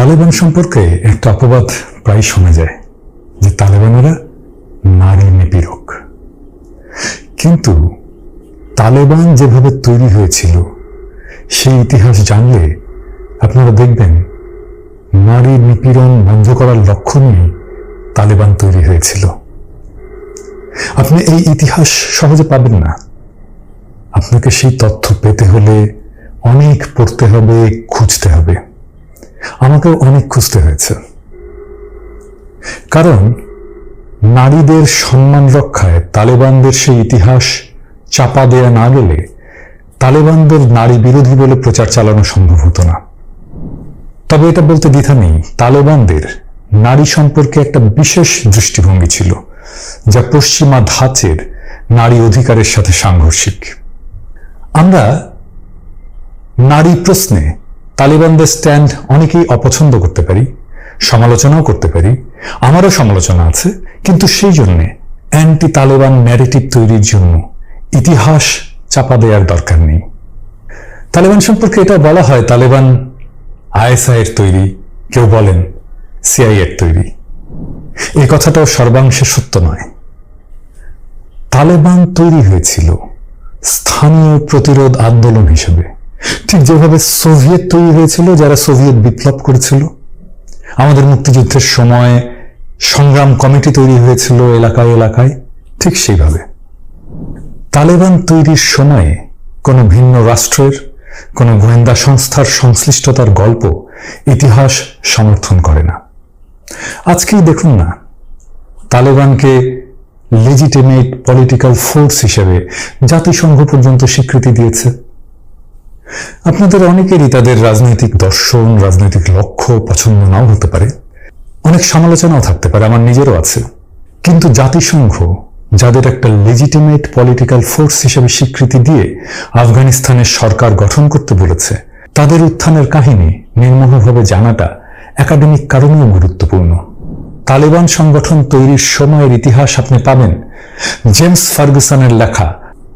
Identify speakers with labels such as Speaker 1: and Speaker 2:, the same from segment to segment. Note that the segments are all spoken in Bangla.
Speaker 1: তালেবান সম্পর্কে একটা অপবাদ প্রায় শোনা যায় যে তালেবানেরা নারী নিপীড়ক। কিন্তু তালেবান যেভাবে তৈরি হয়েছিল সেই ইতিহাস জানলে আপনারা দেখবেন নারী নিপীড়ন বন্ধ করার লক্ষ্য নিয়ে তালেবান তৈরি হয়েছিল। আপনি এই ইতিহাস সহজে পাবেন না। আপনাকে সেই তথ্য পেতে হলে অনেক পড়তে হবে, খুঁজতে হবে। আমাকেও অনেক খুঁজতে হয়েছে, কারণ নারীদের সম্মান রক্ষায় তালেবানদের সেই ইতিহাস চাপা দেয়া না গেলে তালেবানদের নারী বিরোধী বলে প্রচার চালানো সম্ভব হতো না। তবে এটা বলতে দ্বিধা নেই, তালেবানদের নারী সম্পর্কে একটা বিশেষ দৃষ্টিভঙ্গি ছিল যা পশ্চিমা ধাঁচের নারী অধিকারের সাথে সাংঘর্ষিক। আমরা নারী প্রশ্নে তালেবানদের স্ট্যান্ড অনেকেই অপছন্দ করতে পারি, সমালোচনাও করতে পারি। আমারও সমালোচনা আছে, কিন্তু সেই জন্যে অ্যান্টি তালেবান ন্যারেটিভ তৈরির জন্য ইতিহাস চাপা দেওয়ার দরকার নেই। তালেবান সম্পর্কে এটা বলা হয় তালেবান আইএসআই এর তৈরি, কেউ বলেন সিআইএ এর তৈরি। এই কথাটাও সর্বাংশে সত্য নয়। তালেবান তৈরি হয়েছিল স্থানীয় প্রতিরোধ আন্দোলন হিসেবে, ঠিক যেভাবে সোভিয়েত তৈরি হয়েছিল, যারা সোভিয়েত বিপ্লব করেছিল। আমাদের মুক্তিযুদ্ধের সময় সংগ্রাম কমিটি তৈরি হয়েছিল এলাকায় এলাকায়, ঠিক সেইভাবে তালেবান তৈরির সময়ে কোনো ভিন্ন রাষ্ট্রের, কোনো গোয়েন্দা সংস্থার সংশ্লিষ্টতার গল্প ইতিহাস সমর্থন করে না। আজকেই দেখুন না, তালেবানকে লেজিটিমেট পলিটিক্যাল ফোর্স হিসেবে জাতিসংঘ পর্যন্ত স্বীকৃতি দিয়েছে। আপনাদের অনেকেরই তাদের রাজনৈতিক দর্শন, রাজনৈতিক লক্ষ্য পছন্দ নাও হতে পারে, অনেক সমালোচনাও থাকতে পারে, আমার নিজেরও আছে। কিন্তু জাতিসংঘ যাদের একটা লেজিটিমেট পলিটিক্যাল ফোর্স হিসেবে স্বীকৃতি দিয়ে আফগানিস্তানের সরকার গঠন করতে বলেছে, তাদের উত্থানের কাহিনী নির্মোহভাবে জানাটা একাডেমিক কারণেও গুরুত্বপূর্ণ। তালেবান সংগঠন তৈরির সময়ের ইতিহাস আপনি পাবেন জেমস ফার্গুসনের লেখা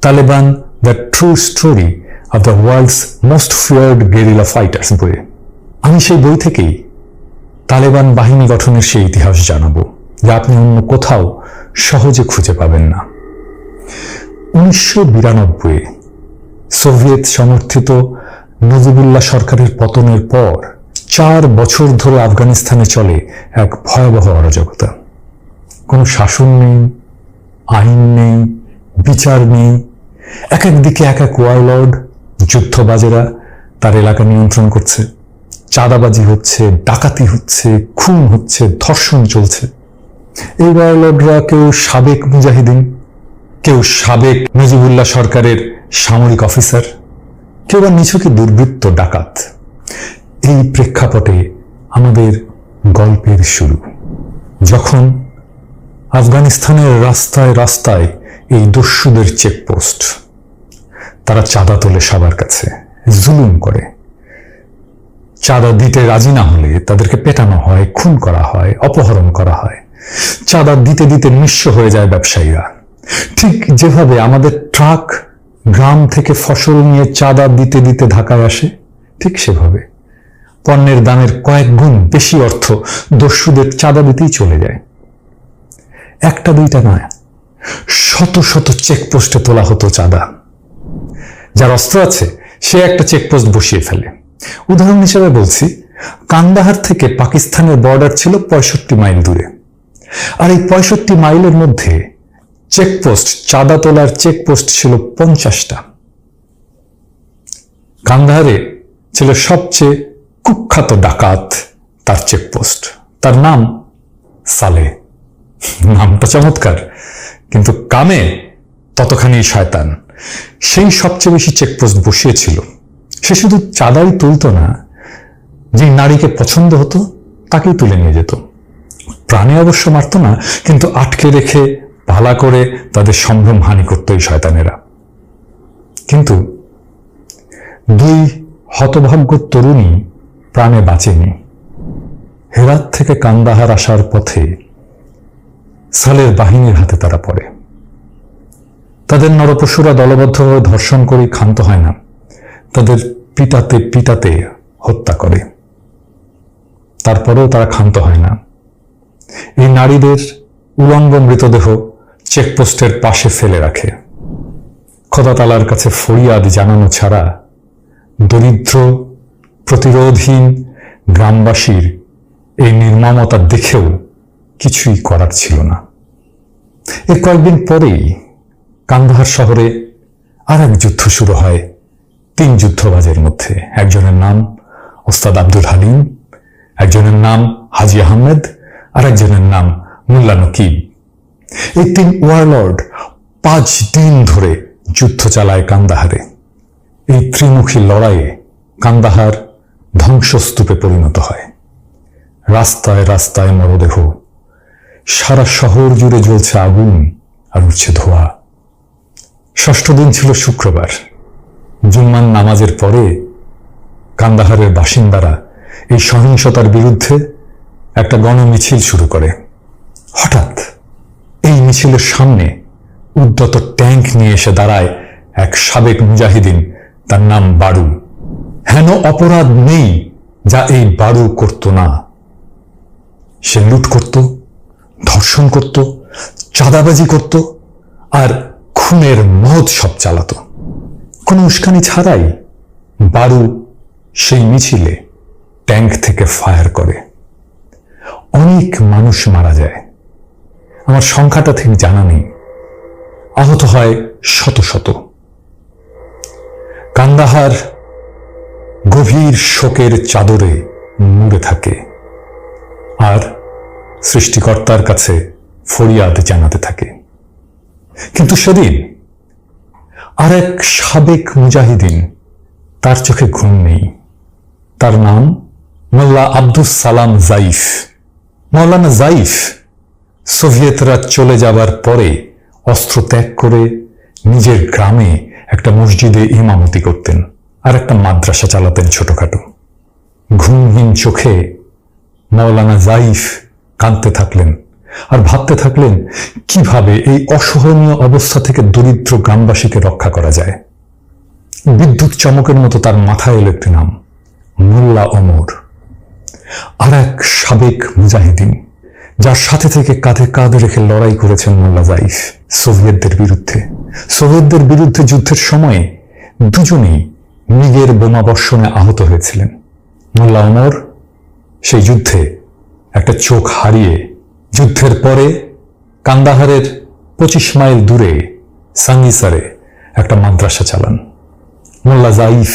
Speaker 1: Taliban the true story of the world's most feared guerrilla fighters বইয়ে। আমি সেই বই থেকেই তালেবান বাহিনী গঠনের সেই ইতিহাস জানাবো, যা আপনি অন্য কোথাও সহজে খুঁজে পাবেন না। 1992 সোভিয়েত সমর্থিত নজিবুল্লাহ সরকারের পতনের পর 4 বছর ধরে আফগানিস্তানে চলে এক ভয়াবহ অরাজকতা। কোনো শাসন নেই, আইন নেই, বিচার নেই। এক একদিকে এক এক ওয়ারলর্ড, যুদ্ধবাজেরা তার এলাকা নিয়ন্ত্রণ করছে। চাঁদাবাজি হচ্ছে, ডাকাতি হচ্ছে, খুন হচ্ছে, ধর্ষণ চলছে। এই ওয়ারলর্ডরা কেউ সাবেক মুজাহিদিন, কেউ সাবেক নজিবুল্লাহ সরকারের সামরিক অফিসার, কেউ বা নিছকই দুর্বৃত্ত ডাকাত। এই প্রেক্ষাপটে আমাদের গল্পের শুরু, যখন আফগানিস্তানের রাস্তায় রাস্তায় এই দস্যুদের চেকপোস্ট। তারা চাঁদা তোলে সবার কাছে, জুলুম করে। চাঁদা দিতে রাজি না হলে তাদেরকে পেটানো হয়, খুন করা হয়, অপহরণ করা হয়। চাঁদা দিতে দিতে নিঃস্ব হয়ে যায় ব্যবসায়ীরা। ঠিক যেভাবে আমাদের ট্রাক গ্রাম থেকে ফসল নিয়ে চাঁদা দিতে দিতে ঢাকায় আসে, ঠিক সেভাবে পণ্যের দামের কয়েক গুণ বেশি অর্থ দস্যুদের চাঁদা দিতেই চলে যায়। একটা দুইটা নয়, শত শত চেকপোস্টে তোলা হতো চাঁদা। যার অস্ত্র আছে সে একটা চেকপোস্ট বসিয়ে ফেলে। উদাহরণ হিসেবে বলছি, কান্দাহার থেকে পাকিস্তানের বর্ডার ছিল 65 মাইল দূরে, আর এই 65 মাইলের মধ্যে চেকপোস্ট, চাঁদা তোলার চেকপোস্ট ছিল 50টা। কান্দাহারে ছিল সবচেয়ে কুখ্যাত ডাকাত, তার চেকপোস্ট, তার নাম সালে। নামটা চমৎকার, কিন্তু কামে ততখানি শয়তান। সেই সবচেয়ে বেশি চেকপোস্ট বসিয়েছিল। সে শুধু চাঁদাই তুলত না, যে নারীকে পছন্দ হতো তাকেই তুলে নিয়ে যেত। প্রাণে অবশ্য মারত না, কিন্তু আটকে রেখে ভালা করে তাদের সম্ভ্রম হানি করত এই শয়তানেরা। কিন্তু 2 হতভাগ্য তরুণী প্রাণে বাঁচেনি। হেরাত থেকে কান্দাহার আসার পথে সালের বাহিনীর হাতে তারা পড়ে। তাদের নরপশুরা দলবদ্ধভাবে ধর্ষণ করে ক্ষান্ত হয় না, তাদের পিটাতে পিটাতে হত্যা করে। তারপরেও তারা ক্ষান্ত হয় না। এই নারীদের উলঙ্গ মৃতদেহ চেকপোস্টের পাশে ফেলে রাখে। খোদা তাআলার কাছে ফরিয়াদ জানানো ছাড়া দরিদ্র প্রতিরোধহীন গ্রামবাসীর এই নির্মমতা দেখেও কিছুই করার ছিল না। এর কয়েকদিন পরেই কান্দাহার শহরে আর এক যুদ্ধ শুরু হয় 3 যুদ্ধবাজের মধ্যে। একজনের নাম ওস্তাদ আব্দুল হালিম, একজনের নাম হাজি আহমেদ, আর একজনের নাম মোল্লা নকিব। এই 3 ওয়ারলর্ড 5 দিন ধরে যুদ্ধ চালায় কান্দাহারে। এই ত্রিমুখী লড়াইয়ে কান্দাহার ধ্বংসস্তূপে পরিণত হয়। রাস্তায় রাস্তায় মরদেহ, সারা শহর জুড়ে জ্বলছে আগুন আর উঠছে ধোঁয়া। 6ষ্ঠ দিন ছিল শুক্রবার। জুম্মার নামাজের পরে কান্দাহারের বাসিন্দারা এই সহিংসতার বিরুদ্ধে একটা গণমিছিল শুরু করে। হঠাৎ এই মিছিলের সামনে উদ্যত ট্যাঙ্ক নিয়ে এসে দাঁড়ায় এক সাবেক মুজাহিদিন, তার নাম বারু। হেন অপরাধ নেই যা এই বারু করত না। সে লুট করত, ধর্ষণ করত, চাঁদাবাজি করত আর খুনের মহোৎসব চালাত। কোনো উস্কানি ছাড়াই বারু সেই মিছিলে ট্যাঙ্ক থেকে ফায়ার করে। অনেক মানুষ মারা যায়, আমার সংখ্যাটা ঠিক জানা নেই। আহত হয় শত শত। কান্দাহার গভীর শোকের চাদরে মুড়ে থাকে আর সৃষ্টিকর্তার কাছে ফরিয়াদ জানাতে থাকে। কিন্তু সেদিন আর এক সাবেক মুজাহিদিন, তার চোখে ঘুম নেই। তার নাম মোল্লা আব্দুস সালাম জাইফ। মৌলানা জাইফ সোভিয়েতরা চলে যাবার পরে অস্ত্র ত্যাগ করে নিজের গ্রামে একটা মসজিদে ইমামতি করতেন আর একটা মাদ্রাসা চালাতেন ছোটখাটো। ঘুমহীন চোখে মৌলানা জাইফ কাঁদতে থাকলেন আর ভাবতে থাকলেন কিভাবে এই অসহনীয় অবস্থা থেকে দরিদ্র গ্রামবাসীকে রক্ষা করা যায়। বিদ্যুৎ চমকের মতো তার মাথায় এলো একটি নাম, মোল্লা ওমর। আর এক সাবেক মুজাহিদিন, যার সাথে থেকে কাঁধে কাঁধ রেখে লড়াই করেছেন মোল্লা জাইফ সোভিয়েতদের বিরুদ্ধে। সোভিয়েতদের বিরুদ্ধে যুদ্ধের সময়ে দুজনেই মিগের বোমাবর্ষণে আহত হয়েছিলেন। মোল্লা ওমর সেই যুদ্ধে একটা চোখ হারিয়ে যুদ্ধের পরে কান্দাহারের 25 মাইল দূরে সাঙ্গিসারে একটা মাদ্রাসা চালান। মোল্লা জাইফ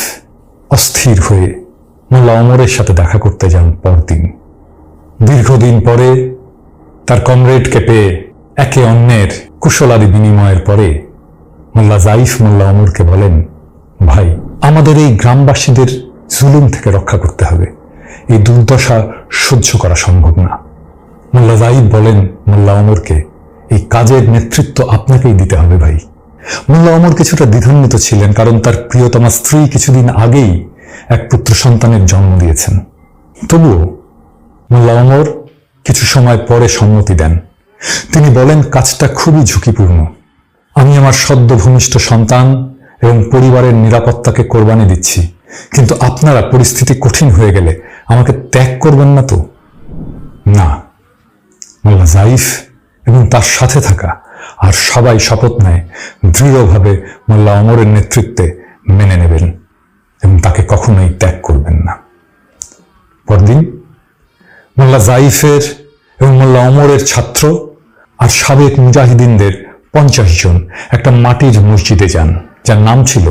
Speaker 1: অস্থির হয়ে মোল্লা ওমরের সাথে দেখা করতে যান পরদিন। দীর্ঘদিন পরে তার কমরেডকে পেয়ে একে অন্যের কুশলাদি বিনিময়ের পরে মোল্লা জাইফ মোল্লা ওমরকে বলেন, ভাই, আমাদের এই গ্রামবাসীদের জুলুম থেকে রক্ষা করতে হবে। এই দুর্দশা সহ্য করা সম্ভব না। মোল্লা জাইফ বলেন মোল্লা ওমরকে, এই কাজের নেতৃত্ব আপনাকেই দিতে হবে ভাই। মোল্লা ওমর কিছুটা দ্বিধান্বিত ছিলেন, কারণ তার প্রিয়তমা স্ত্রী কিছুদিন আগেই এক পুত্র সন্তানের জন্ম দিয়েছেন। তবুও মোল্লা ওমর কিছু সময় পরে সম্মতি দেন। তিনি বলেন, কাজটা খুবই ঝুঁকিপূর্ণ। আমি আমার সদ্য ভূমিষ্ঠ সন্তান এবং পরিবারের নিরাপত্তাকে কোরবানি দিচ্ছি, কিন্তু আপনারা পরিস্থিতি কঠিন হয়ে গেলে আমাকে ত্যাগ করবেন না তো? না। মোল্লা জাইফ এবং তার সাথে থাকা আর সবাই শপথ নেয় দৃঢ়ভাবে মোল্লা ওমরের নেতৃত্বে মেনে নেবেন এবং তাকে কখনোই ত্যাগ করবেন না। পরদিন মোল্লা জাইফের এবং মোল্লা ওমরের ছাত্র আর সাবেক মুজাহিদিনদের 50 জন একটা মাটির মসজিদে যান, যার নাম ছিল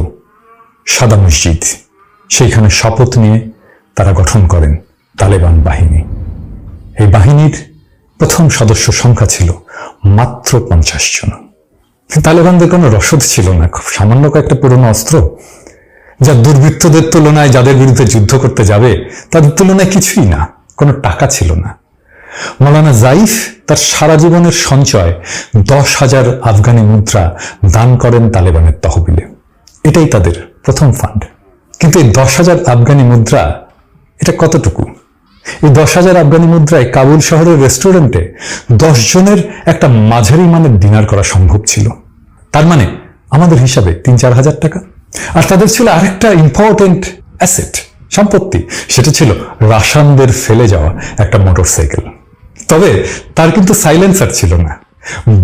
Speaker 1: সাদা মসজিদ। সেইখানে শপথ নিয়ে তারা গঠন করেন তালেবান বাহিনী। এই বাহিনীর প্রথম সদস্য সংখ্যা ছিল মাত্র 50 জন। তালেবানদের কোনো রসদ ছিল না, খুব সামান্য কয়েকটা পুরনো অস্ত্র, যা দুর্বৃত্তদের তুলনায় যাদের বিরুদ্ধে যুদ্ধ করতে যাবে তাদের তুলনায় কিছুই না। কোনো টাকা ছিল না। মৌলানা জাইফ তার সারা জীবনের সঞ্চয় 10,000 আফগানি মুদ্রা দান করেন তালেবানের তহবিলে। এটাই তাদের প্রথম ফান্ড। কিন্তু এই 10,000 আফগানি মুদ্রা এটা কতটুকু? এই 10,000 আফগানি মুদ্রায় কাবুল শহরের রেস্টুরেন্টে 10 জনের একটা মাঝারি মানের ডিনার করা সম্ভব ছিল। তার মানে আমাদের হিসাবে 3-4 হাজার টাকা। আর তাদের ছিল আরেকটা ইম্পর্টেন্ট অ্যাসেট, সম্পত্তি, সেটা ছিল রাশানদের ফেলে যাওয়া একটা মোটরসাইকেল। তবে তার কিন্তু সাইলেন্সার ছিল না।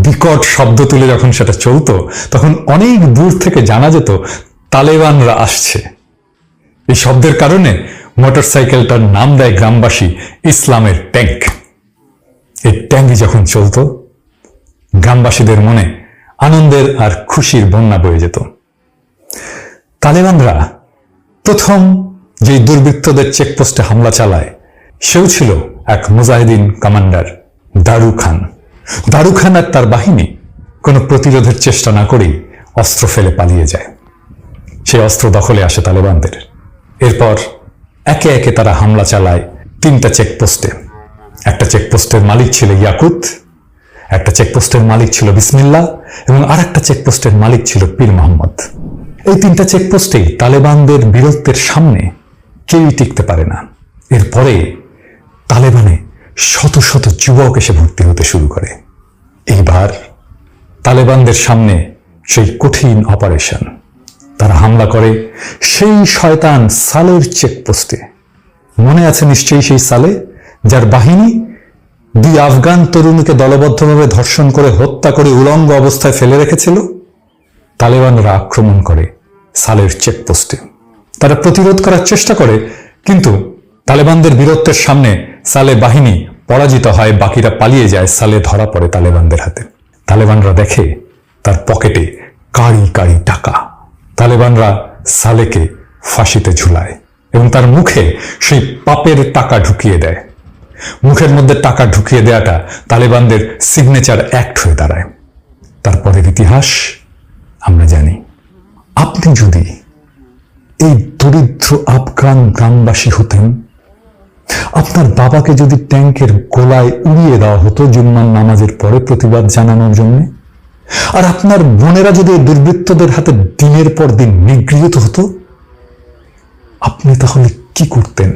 Speaker 1: বিকট শব্দ তুলে যখন সেটা চলতো, তখন অনেক দূর থেকে জানা যেত তালেবানরা আসছে। এই শব্দের কারণে মোটরসাইকেলটার নাম দেয় গ্রামবাসী ইসলামের ট্যাঙ্ক। এই ট্যাঙ্কি যখন চলতো, গ্রামবাসীদের মনে আনন্দের আর খুশির বন্যা বয়ে যেত। তালেবানরা প্রথম যে দুর্বৃত্তদের চেকপোস্টে হামলা চালায়, সেও ছিল এক মুজাহিদিন কমান্ডার দারু খান। দারু খান আর তার বাহিনী কোনো প্রতিরোধের চেষ্টা না করেই অস্ত্র ফেলে পালিয়ে যায়। সেই অস্ত্র দখলে আসে তালেবানদের। এরপর একে একে তারা হামলা চালায় 3টা চেকপোস্টে। একটা চেকপোস্টের মালিক ছিল ইয়াকুত, একটা চেকপোস্টের মালিক ছিল বিসমিল্লাহ, এবং আর একটা চেকপোস্টের মালিক ছিল পীর মোহাম্মদ। এই 3টা চেকপোস্টেই তালেবানদের বীরত্বের সামনে কেউই টিকতে পারে না। এরপরে তালেবানে শত শত যুবক এসে ভর্তি হতে শুরু করে। এইবার তালেবানদের সামনে সেই কঠিন অপারেশন। তারা হামলা করে সেই শয়তান সালের চেকপোস্টে। মনে আছে নিশ্চয়ই সেই সালে, যার বাহিনী 2 আফগান তরুণীকে দলবদ্ধভাবে ধর্ষণ করে হত্যা করে উলঙ্গ অবস্থায় ফেলে রেখেছিল। তালেবানরা আক্রমণ করে সালের চেকপোস্টে। তারা প্রতিরোধ করার চেষ্টা করে, কিন্তু তালেবানদের বীরত্বের সামনে সালে বাহিনী পরাজিত হয়। বাকিরা পালিয়ে যায়। সালে ধরা পড়ে তালেবানদের হাতে। তালেবানরা দেখে তার পকেটে কাঁড়ি কাঁড়ি টাকা। তালেবানরা সালেকে ফাঁসিতে ঝুলায় এবং তার মুখে সেই পাপের টাকা ঢুকিয়ে দেয়। মুখের মধ্যে টাকা ঢুকিয়ে দেওয়াটা তালেবানদের সিগনেচার অ্যাক্ট হয়ে দাঁড়ায়। তারপরের ইতিহাস আমরা জানি। আপনি যদি এই দরিদ্র আফগান গ্রামবাসী হতেন, আপনার বাবাকে যদি ট্যাঙ্কের গোলায় উড়িয়ে দেওয়া হতো জুম্মার নামাজের পরে প্রতিবাদ জানানোর জন্য, আর আপনার বোনেরা যদি দুর্বৃত্তদের হাতে দিনের পর দিন নিগৃহীত হতো, আপনি তাহলে কি করতেন?